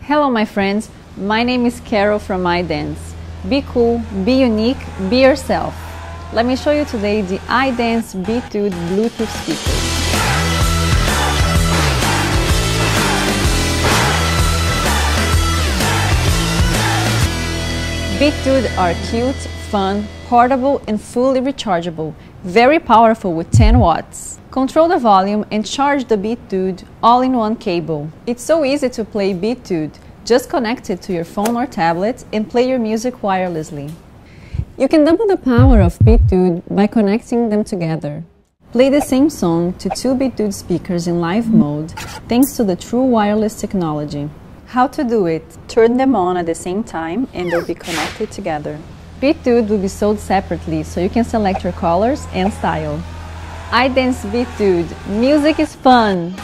Hello my friends, my name is Carol from iDance. Be cool, be unique, be yourself. Let me show you today the iDance b.o.o Bluetooth speaker. b.o.o are cute, fun, portable and fully rechargeable. Very powerful with 10 watts. Control the volume and charge the b.o.o all in one cable. It's so easy to play b.o.o. Just connect it to your phone or tablet and play your music wirelessly. You can double the power of b.o.o by connecting them together. Play the same song to two b.o.o speakers in live mode thanks to the true wireless technology. How to do it? Turn them on at the same time and they'll be connected together. b.o.o will be sold separately so you can select your colors and style. iDance b.o.o. Music is fun!